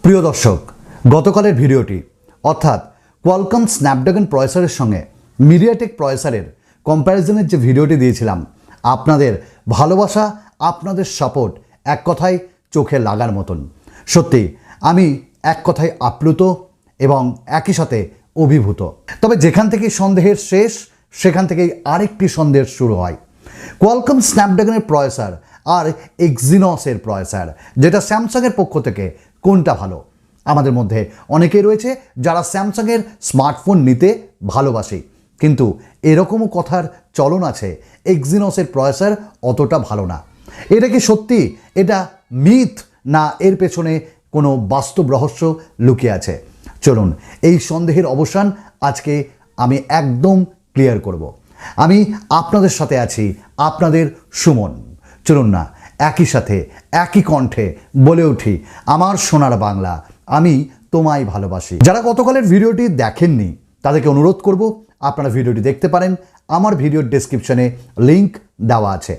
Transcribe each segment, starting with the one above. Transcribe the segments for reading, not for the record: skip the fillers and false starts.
প্রিয় দর্শক, গতকালের ভিডিওটি অর্থাৎ কোয়ালকম স্ন্যাপড্রাগন প্রসেসরের সঙ্গে মিডিয়াটেক প্রসেসরের কম্প্যারিজনের যে ভিডিওটি দিয়েছিলাম, আপনাদের ভালোবাসা, আপনাদের সাপোর্ট এক কথায় চোখে লাগার মতন। সত্যি আমি এক কথায় আপ্লুত এবং একই সাথে অভিভূত। তবে যেখান থেকে সন্দেহের শেষ, সেখান থেকেই আরেকটি সন্দেহের শুরু হয়। কোয়ালকম স্ন্যাপড্রাগনের প্রসেসর আর এক্সিনসের প্রসেসর, যেটা স্যামসাংয়ের পক্ষ থেকে কোনটা ভালো? আমাদের মধ্যে অনেকেই রয়েছে যারা স্যামসাংয়ের স্মার্টফোন নিতে ভালোবাসে, কিন্তু এরকমও কথার চলন আছে এক্সিনসের প্রসেসর অতটা ভালো না। এটা কি সত্যি? এটা মিথ, না এর পেছনে কোনো বাস্তব রহস্য লুকিয়ে আছে? চলুন এই সন্দেহের অবসান আজকে আমি একদম ক্লিয়ার করব। আমি আপনাদের সাথে আছি, আপনাদের সুমন। চলুন না একই সাথে একই কণ্ঠে বলে উঠি, আমার সোনার বাংলা, আমি তোমায় ভালোবাসি। যারা গতকালের ভিডিওটি দেখেননি তাদেরকে অনুরোধ করব আপনারা ভিডিওটি দেখতে পারেন। আমার ভিডিওর ডেসক্রিপশনে লিংক দেওয়া আছে।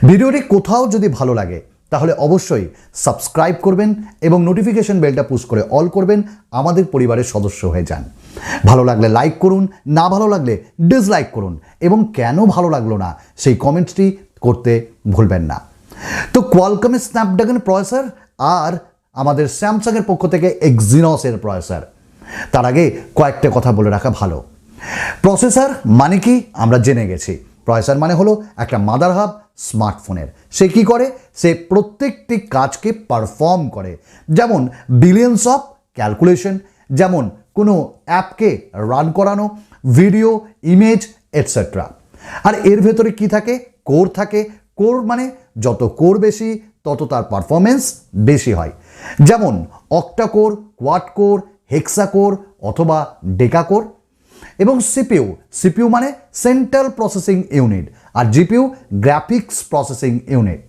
ভিডিওটি কোথাও যদি ভালো লাগে তাহলে অবশ্যই সাবস্ক্রাইব করবেন এবং নোটিফিকেশন বেলটা পুশ করে অল করবেন, আমাদের পরিবারের সদস্য হয়ে যান। ভালো লাগলে লাইক করুন, না ভালো লাগলে ডিসলাইক করুন, এবং কেন ভালো লাগলো না সেই কমেন্টসটি করতে ভুলবেন না। তো কোয়ালকমের স্ন্যাপড্রাগন প্রসেসর আর আমাদের স্যামসাংয়ের পক্ষ থেকে এক্সিনসের প্রসেসর, তার আগে কয়েকটা কথা বলে রাখা ভালো। প্রসেসর মানে কি আমরা জেনে গেছি। প্রসেসর মানে হলো একটা মাদার হাব স্মার্টফোনের। সে কি করে? সে প্রত্যেকটি কাজকে পারফর্ম করে, যেমন বিলিয়নস অফ ক্যালকুলেশন, যেমন কোনো অ্যাপকে রান করানো, ভিডিও, ইমেজ এটসেট্রা। আর এর ভেতরে কি থাকে? কোর থাকে। কোর মানে যত কোর বেশি তত তার পারফরমেন্স বেশি হয়। যেমন অক্টা কোর, কোয়াড কোর, হেক্সা কোর অথবা ডেকা কোর। এবং সিপিইউ মানে সেন্ট্রাল প্রসেসিং ইউনিট, আর জিপিইউ গ্রাফিক্স প্রসেসিং ইউনিট।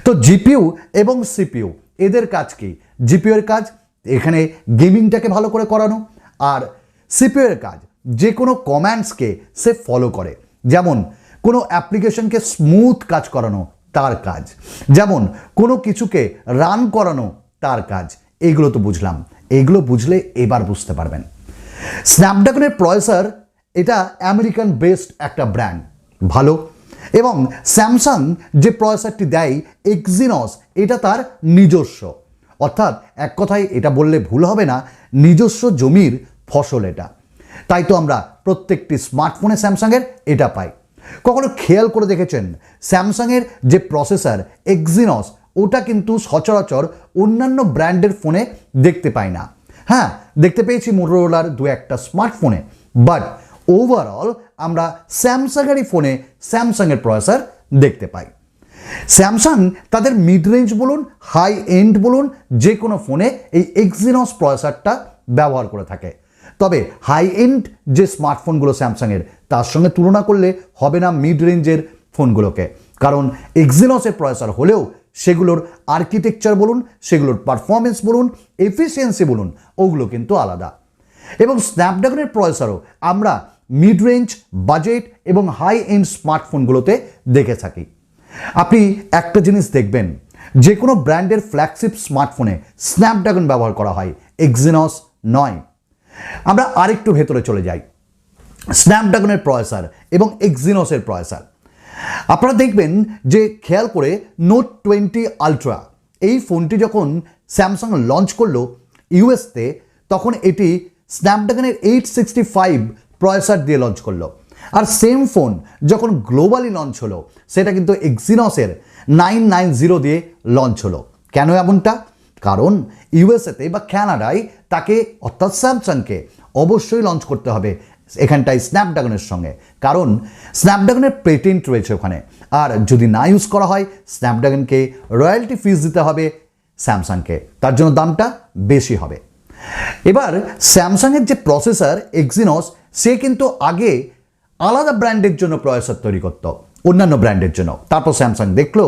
তো জিপিইউ এবং সিপিইউ এদের কাজ কি? জিপিইউ এর কাজ এখানে গেমিংটাকে ভালো করে করানো, আর সিপিইউ এর কাজ যে কোনো কমান্ডসকে সে ফলো করে। যেমন কোনো অ্যাপ্লিকেশনকে স্মুথ কাজ করানো তার কাজ, যেমন কোনো কিছুকে রান করানো তার কাজ। এইগুলো তো বুঝলাম, এইগুলো বুঝলে এবার বুঝতে পারবেন। স্ন্যাপড্রাগনের প্রসেসর এটা আমেরিকান বেসড একটা ব্র্যান্ড, ভালো। এবং স্যামসাং যে প্রসেসরটি দেয় এক্সিনস, এটা তার নিজস্ব, অর্থাৎ এক কথায় এটা বললে ভুল হবে না, নিজস্ব জমির ফসল এটা। তাই তো আমরা প্রত্যেকটি স্মার্টফোনে স্যামসাংয়ের এটা পাই। কখনো খেয়াল করে দেখেছেন স্যামসাংয়ের যে প্রসেসর এক্সিনস, ওটা কিন্তু সচরাচর অন্যান্য ব্র্যান্ডের ফোনে দেখতে পাই না। হ্যাঁ, দেখতে পেয়েছি মোটোরোলার দু একটা স্মার্টফোনে, বাট ওভারঅল আমরা স্যামসাংয়েরই ফোনে স্যামসাংয়ের প্রসেসর দেখতে পাই। স্যামসাং তাদের মিড রেঞ্জ বলুন, হাই এন্ড বলুন, যে কোনো ফোনে এই এক্সিনস প্রসেসরটা ব্যবহার করে থাকে। তবে হাই এন্ড যে স্মার্টফোনগুলো স্যামসাংয়ের, তার সঙ্গে তুলনা করলে হবে না মিড রেঞ্জের ফোনগুলোকে, কারণ এক্সিনসের প্রসেসর হলেও সেগুলোর আর্কিটেকচার বলুন, সেগুলোর পারফরমেন্স বলুন, এফিসিয়েন্সি বলুন, ওগুলো কিন্তু আলাদা। এবং স্ন্যাপড্রাগনের প্রসেসরও আমরা মিড রেঞ্জ, বাজেট এবং হাই এন্ড স্মার্টফোনগুলোতে দেখে থাকি। আপনি একটা জিনিস দেখবেন, যে কোনো ব্র্যান্ডের ফ্ল্যাগশিপ স্মার্টফোনে স্ন্যাপড্রাগন ব্যবহার করা হয়, এক্সিনস নয়। আমরা আরেকটু ভেতরে চলে যাই, স্ন্যাপড্রাগনের প্রসেসর এবং এক্সিনসের প্রসেসর। আপনারা দেখবেন যে খেয়াল করে নোট 20 আলট্রা এই ফোনটি যখন স্যামসাং লঞ্চ করলো ইউএসতে, তখন এটি স্ন্যাপড্রাগনের 865 প্রসেসর দিয়ে লঞ্চ করলো। আর সেম ফোন যখন গ্লোবালি লঞ্চ হলো, সেটা কিন্তু এক্সিনসের 990 দিয়ে লঞ্চ হলো। কেন এমনটা? কারণ ইউএসএতে বা কানাডায় তাকে, অর্থাৎ স্যামসাংকে অবশ্যই লঞ্চ করতে হবে এখানটায় স্ন্যাপড্রাগনের সঙ্গে, কারণ স্ন্যাপড্রাগনের পেটেন্ট রয়েছে ওখানে। আর যদি না ইউজ করা হয়, স্ন্যাপড্রাগনকে রয়্যালটি ফিস দিতে হবে স্যামসাংকে, তার জন্য দামটা বেশি হবে। এবার স্যামসাংয়ের যে প্রসেসর এক্সিনস, সে কিন্তু আগে আলাদা ব্র্যান্ডের জন্য প্রসেসর তৈরি করতো, অন্যান্য ব্র্যান্ডের জন্য। তারপর স্যামসাং দেখলো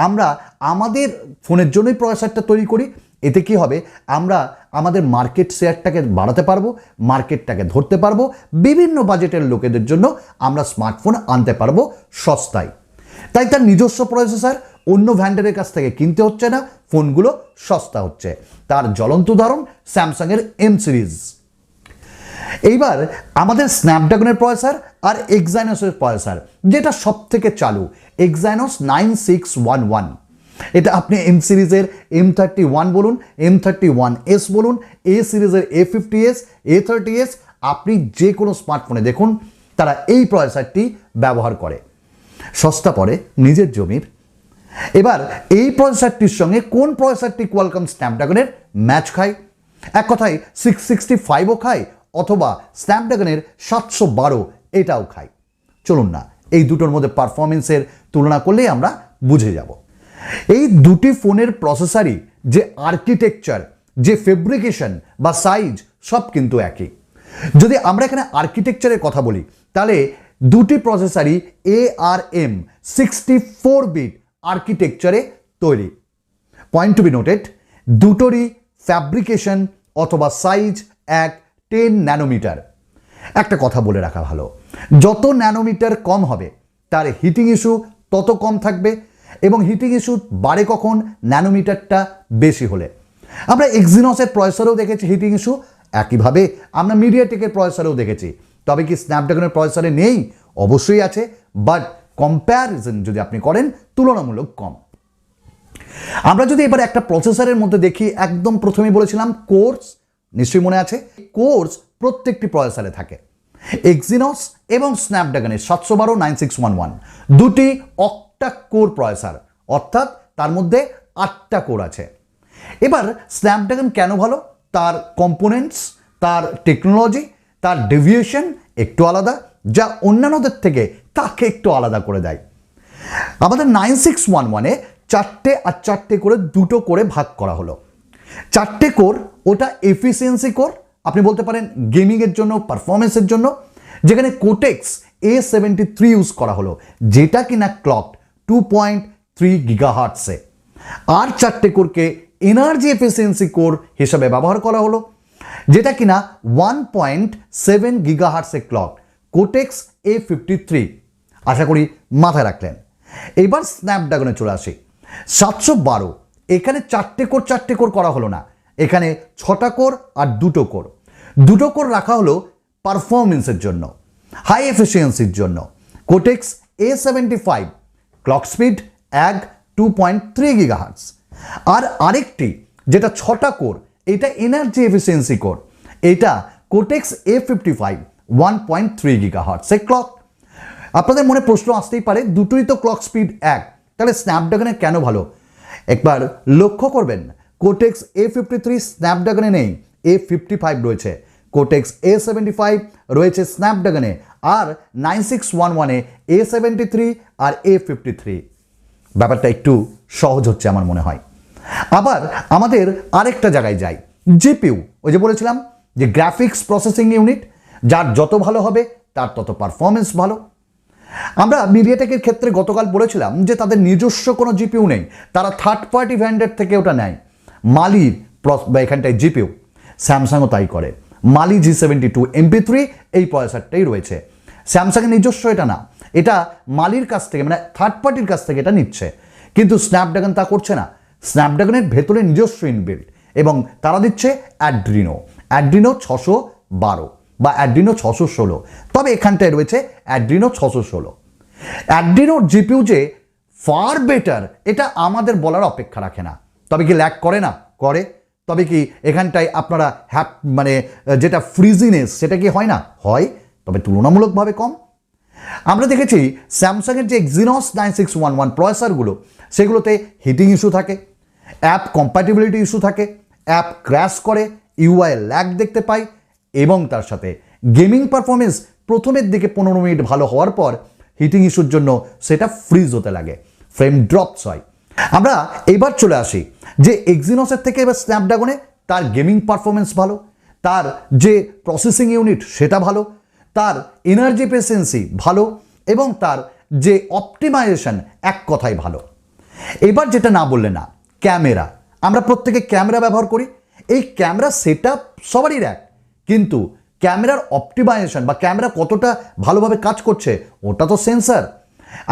আমরা আমাদের ফোনের জন্যই প্রসেসরটা তৈরি করি, এতে কি হবে? আমরা আমাদের মার্কেট শেয়ারটাকে বাড়াতে পারবো, মার্কেটটাকে ধরতে পারবো, বিভিন্ন বাজেটের লোকেদের জন্য আমরা স্মার্টফোন আনতে পারবো সস্তায়। তাই তার নিজস্ব প্রসেসর অন্য ভ্যান্ডারের কাছ থেকে কিনতে হচ্ছে না, ফোনগুলো সস্তা হচ্ছে। তার জ্বলন্ত উদাহরণ স্যামসাংয়ের এম সিরিজ। এইবার আমাদের স্ন্যাপড্রাগনের প্রসেসর আর এক্সাইনোসের প্রসেসর, যেটা সব থেকে চালু, এক্সাইনোস 9611। এটা আপনি এম সিরিজের M31 বলুন, M31S বলুন, এ সিরিজের A50s, A30s, আপনি যে কোনো স্মার্টফোনে দেখুন তারা এই প্রসেসরটি ব্যবহার করে। সস্তা পড়ে নিজের জমির। এবার এই প্রসেসরটির সঙ্গে কোন প্রসেসরটি কোয়ালকম স্ন্যাপড্রাগনের ম্যাচ খায়? এক কথায় 665ও খায়, অথবা স্ন্যাপড্রাগনের 712 এটাও খায়। চলুন না এই দুটোর মধ্যে পারফরমেন্সের তুলনা করলেই আমরা বুঝে যাব। এই দুটি ফোনের প্রসেসরই যে আর্কিটেকচার, যে ফেব্রিকেশন বা সাইজ, সব কিন্তু একই। যদি আমরা এখানে আর্কিটেকচারের কথা বলি তাহলে দুটি প্রসেসরই ARM 64 বিট আর্কিটেকচারে তৈরি। পয়েন্ট টু বি নোটেড, দুটোরই ফ্যাব্রিকেশন অথবা সাইজ 10 ন্যানোমিটার। একটা কথা বলে রাখা ভালো, যত ন্যানোমিটার কম হবে তার হিটিং ইস্যু তত কম থাকবে, এবং হিটিং ইস্যু বাড়ে কখন? ন্যানোমিটারটা বেশি হলে। আমরা এক্সিনসের প্রসেসরেও দেখেছি হিটিং ইস্যু, একইভাবে আমরা মিডিয়াটেকের প্রসেসরেও দেখেছি। তবে কি স্ন্যাপড্রাগনের প্রসেসরে নেই? অবশ্যই আছে, বাট কম্প্যারিজন যদি আপনি করেন তুলনামূলক কম। আমরা যদি এবার একটা প্রসেসরের মধ্যে দেখি, একদম প্রথমেই বলেছিলাম কোর্স, নিশ্চয়ই মনে আছে, কোর্স প্রত্যেকটি প্রসেসরে থাকে। এক্সিনস এবং স্ন্যাপড্রাগনের 712, 9611 দুটি অক্টা কোর প্রসেসর, অর্থাৎ তার মধ্যে 8টা কোর আছে। এবার স্ন্যাপড্রাগন কেন ভালো? তার কম্পোনেন্টস, তার টেকনোলজি, তার ডেভিয়েশন একটু আলাদা, যা অন্যান্যদের থেকে তাকে একটু আলাদা করে দেয়। আমাদের 9611-এ 4টে আর 4টে করে 2টো করে ভাগ করা হলো। 4টে কোর, ওটা এফিসিয়েন্সি কোর, আপনি বলতে পারেন গেমিংয়ের জন্য, পারফরমেন্সের জন্য, যেখানে কোটেক্স A73 ইউজ করা হলো, যেটা কিনা ক্লক 2.3 গিগাহার্টসে। আর 4টে কোরকে এনার্জি এফিসিয়েন্সি কোর হিসাবে ব্যবহার করা হলো, যেটা কিনা 1.7 গিগাহার্টসে ক্লক, কোটেক্স A53। আশা করি মাথায় রাখলেন। এবার স্ন্যাপড্রাগনে চলে আসি। 712, এখানে 4টে কোর করা হলো না, এখানে 6টা কোর আর 2টো কোর। 2টো কোর রাখা হলো পারফরমেন্সের জন্য, হাই এফিসিয়েন্সির জন্য। Cortex A75, clock speed 2.3 gigahertz. আর আরেকটি যেটা 6টা কোর, এটা এনার্জি এফিসিয়েন্সি কোর, এটা কোটেক্স A55, 1.3 গিগাহার্টসে ক্লক। আপনাদের মনে প্রশ্ন আসতেই পারে, দুটোই তো ক্লক স্পিড 1, তাহলে স্ন্যাপড্রাগনের কেন ভালো? একবার লক্ষ্য করবেন, কোটেক্স A53 স্ন্যাপড্রাগনে নেই, A55 রয়েছে। কোটেক্স A75 রয়েছে স্ন্যাপড্রাগনে, আর 9611-এ A73 আর A53। ব্যাপারটা একটু সহজ হচ্ছে আমার মনে হয়। আবার আমাদের আরেকটা জায়গায় যাই, জিপিইউ। ওই যে বলেছিলাম যে গ্রাফিক্স প্রসেসিং ইউনিট, যার যত ভালো হবে তার তত পারফরমেন্স ভালো। আমরা মিডিয়াটেকের ক্ষেত্রে গতকাল বলেছিলাম যে তাদের নিজস্ব কোনো জিপিইউ নেই, তারা থার্ড পার্টি ভ্যান্ডার থেকে ওটা নেয়। মালির এখানটায় জিপিইউ, স্যামসাংও তাই করে। মালি G72 MP3 এই প্রসেসরটাই রয়েছে। স্যামসাংয়ের নিজস্ব এটা না, এটা মালির কাছ থেকে, মানে থার্ড পার্টির কাছ থেকে এটা নিচ্ছে। কিন্তু স্ন্যাপড্রাগন তা করছে না। স্ন্যাপড্রাগনের ভেতরে নিজস্ব ইনবিল্ট, এবং তারা দিচ্ছে অ্যাড্রিনো 612 বা অ্যাড্রিনো 616। তবে এখানটায় রয়েছে অ্যাড্রিনো 616। অ্যাড্রিনোর জিপিইউ যে ফার বেটার, এটা আমাদের বলার অপেক্ষা রাখে না। তবে কি ল্যাগ করে না? করে। তবে কি এখানটায় আপনারা মানে যেটা ফ্রিজিনেস, সেটা কি হয় না? হয়, তবে তুলনামূলকভাবে কম। আমরা দেখেছি স্যামসাংয়ের যে Exynos 9611 প্রসেসরগুলো, সেগুলোতে হিটিং ইস্যু থাকে, অ্যাপ কম্প্যাটিবিলিটি ইস্যু থাকে, অ্যাপ ক্র্যাশ করে, ইউআই ল্যাগ দেখতে পাই, এবং তার সাথে গেমিং পারফরমেন্স প্রথমের দিকে 15 মিনিট ভালো হওয়ার পর হিটিং ইস্যুর জন্য সেটা ফ্রিজ হতে লাগে, ফ্রেম ড্রপস হয়। আমরা এবার চলে আসি যে এক্সিনসের থেকে এবার স্ন্যাপড্রাগনে তার গেমিং পারফরমেন্স ভালো, তার যে প্রসেসিং ইউনিট সেটা ভালো, তার এনার্জি এফিসিয়েন্সি ভালো, এবং তার যে অপটিমাইজেশন, এক কথায় ভালো। এবার যেটা না বললে না, ক্যামেরা। আমরা প্রত্যেকে ক্যামেরা ব্যবহার করি, এই ক্যামেরা সেটআপ সবারই এক, কিন্তু ক্যামেরার অপটিমাইজেশন বা ক্যামেরা কতটা ভালোভাবে কাজ করছে ওটা তো সেন্সার।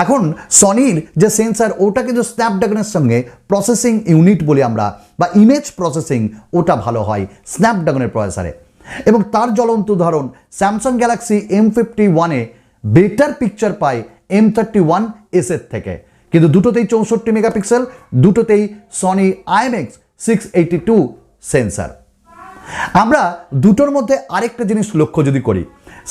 এখন সনির যে সেন্সার ওটা কিন্তু স্ন্যাপড্রাগনের সঙ্গে প্রসেসিং ইউনিট বলি আমরা, বা ইমেজ প্রসেসিং ওটা ভালো হয় স্ন্যাপড্রাগনের প্রসেসরে। এবং তার জ্বলন্ত উদাহরণ স্যামসাং গ্যালাক্সি M51-এ বেটার পিকচার পায় M31s এর থেকে, কিন্তু দুটোতেই 64 মেগাপিক্সেল, দুটোতেই সনি IMX682 সেন্সার। আমরা দুটোর মধ্যে আরেকটা জিনিস লক্ষ্য যদি করি,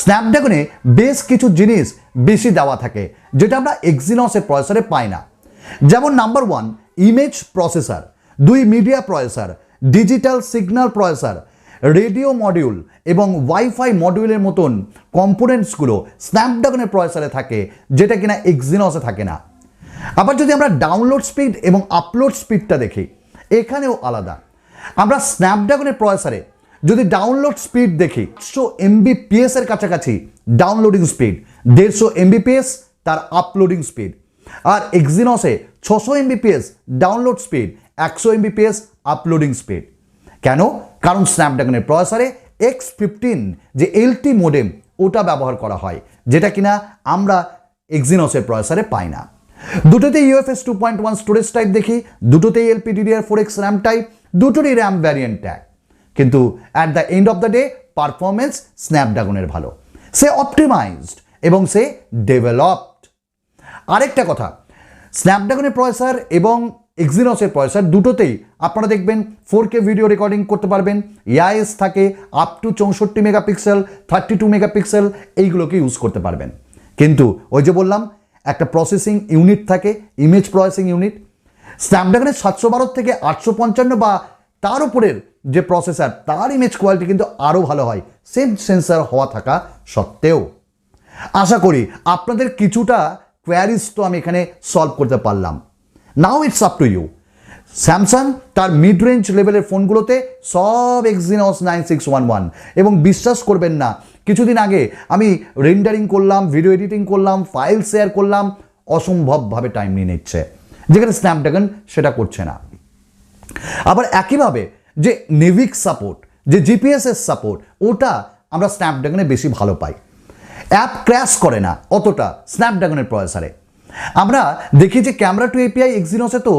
স্ন্যাপড্রাগনে বেশ কিছু জিনিস বেশি দেওয়া থাকে যেটা আমরা এক্সিনসের প্রসেসরে পাই না। যেমন number 1 image processor, 2 media processor, digital signal processor, radio module এবং ওয়াইফাই মডিউলের মতন কম্পোনেন্টসগুলো স্ন্যাপড্রাগনের প্রসেসরে থাকে, যেটা কিনা এক্সিনসে থাকে না। আবার যদি আমরা ডাউনলোড স্পিড এবং আপলোড স্পিডটা দেখি, এখানেও আলাদা। আমরা স্ন্যাপড্রাগনের প্রসেসরে যদি ডাউনলোড স্পিড দেখি 100 Mbps এর কাছাকাছি ডাউনলোডিং স্পিড, 150 Mbps তার আপলোডিং স্পিড। আর এক্সিনসে 600 Mbps download speed, 100 Mbps uploading speed. কেন? কারণ স্ন্যাপড্রাগনের প্রসেসরে X15 যে LT মোডেম ওটা ব্যবহার করা হয়, যেটা কিনা আমরা এক্সিনসের প্রসেসরে পাই না। দুটোতেই UFS 2.1 স্টোরেজ টাইপ দেখি, দুটোতেই LPDDR4X র্যাম টাইপ, দুটোরই র্যাম ভ্যারিয়েন্ট ট্যাগ, কিন্তু at the end of the day performance স্ন্যাপড্রাগনের ভালো, সে অপটিমাইজড এবং সে ডেভেলপড। আরেকটা কথা, স্ন্যাপড্রাগনের প্রসেসর এবং এক্সিনসের প্রসেসর দুটোতেই আপনারা দেখবেন 4K ভিডিও রেকর্ডিং করতে পারবেন, AIS থাকে আপ টু 64 মেগাপিক্সেল, 32 মেগাপিক্সেল, এইগুলোকে ইউজ করতে পারবেন। কিন্তু ওই যে বললাম একটা প্রসেসিং ইউনিট থাকে, ইমেজ প্রসেসিং ইউনিট। স্ন্যাপড্রাগনের 712 থেকে 855 বা তার উপরের যে প্রসেসর, তার ইমেজ কোয়ালিটি কিন্তু আরও ভালো হয় সেম সেন্সার হওয়া থাকা সত্ত্বেও। আশা করি আপনাদের কিছুটা কোয়ারিজ তো আমি এখানে সলভ করতে পারলাম। Now it's up to you. Samsung তার মিড রেঞ্জ লেভেলের ফোনগুলোতে সব এক্সিনস 9611, এবং বিশ্বাস করবেন না, কিছুদিন আগে আমি রেন্ডারিং করলাম, ভিডিও এডিটিং করলাম, ফাইল শেয়ার করলাম, অসম্ভবভাবে টাইম নিয়ে নিচ্ছে, যেখানে স্ন্যাপড্রাগন সেটা করছে না। আবার একইভাবে যে নেভিক সাপোর্ট, যে জিপিএসের সাপোর্ট, ওটা আমরা স্ন্যাপড্রাগনে বেশি ভালো পাই। অ্যাপ ক্র্যাশ করে না অতটা স্ন্যাপড্রাগনের প্রসেসরে। আমরা দেখি যে ক্যামেরা টু এপিআই এক্সিনসে তো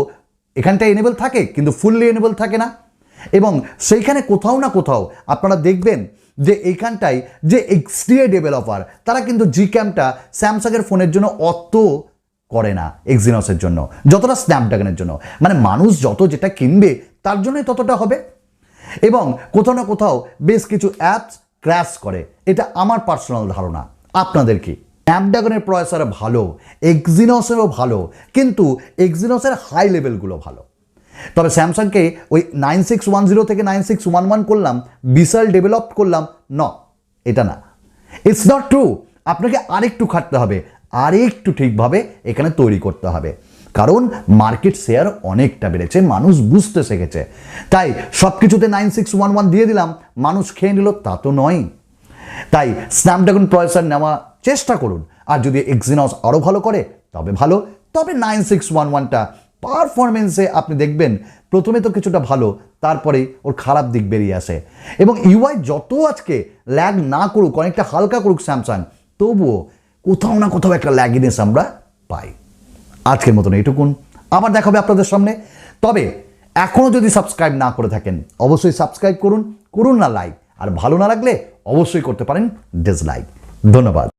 এখানটা এনেবল থাকে, কিন্তু ফুললি এনেবল থাকে না। এবং সেইখানে কোথাও না কোথাও আপনারা দেখবেন যে এইখানটায় যে এক্সডিএ ডেভেলপার, তারা কিন্তু জিক্যামটা স্যামসাংয়ের ফোনের জন্য অত করে না এক্সিনসের জন্য যতটা স্ন্যাপড্রাগনের জন্য। মানে মানুষ যত যেটা কিনবে তার জন্যই ততটা হবে। এবং কোথাও না কোথাও বেশ কিছু অ্যাপস ক্র্যাশ করে, এটা আমার পার্সোনাল ধারণা। আপনাদের কি? স্ন্যাপড্রাগনের প্রসেসর ভালো, এক্সিনসেরও ভালো, কিন্তু এক্সিনসের হাই লেভেলগুলো ভালো। তবে স্যামসাংকে ওই 9610 থেকে 9611 করলাম, বিশাল ডেভেলপ করলাম, এটা না, ইটস নট ট্রু। আপনাকে আরেকটু খাটতে হবে, আরেকটু ঠিকভাবে এখানে তৈরি করতে হবে, কারণ মার্কেট শেয়ার অনেকটা বেড়েছে, মানুষ বুঝতে শিখেছে। তাই সব কিছুতে 9611 দিয়ে দিলাম, মানুষ খেয়ে নিল তা তো নয়। তাই স্ন্যাপড্রাগন প্রসেসর নেওয়া চেষ্টা করুন, আর যদি এক্সিনস আরও ভালো করে তবে ভালো। তবে 9611টা পারফরমেন্সে আপনি দেখবেন প্রথমে তো কিছুটা ভালো, তারপরে ওর খারাপ দিক বেরিয়ে আসে। এবং ইউআই যত আজকে ল্যাগ না করুক, অনেকটা হালকা করুক স্যামসাং, তবুও কোথাও না কোথাও একটা ল্যাগিনেস আমরা পাই। আজকের মতন এইটুকুন, আবার দেখা হবে আপনাদের সামনে। তবে এখনও যদি সাবস্ক্রাইব না করে থাকেন অবশ্যই সাবস্ক্রাইব করুন, করুন না লাইক, আর ভালো না লাগলে অবশ্যই করতে পারেন ডিসলাইক। ধন্যবাদ।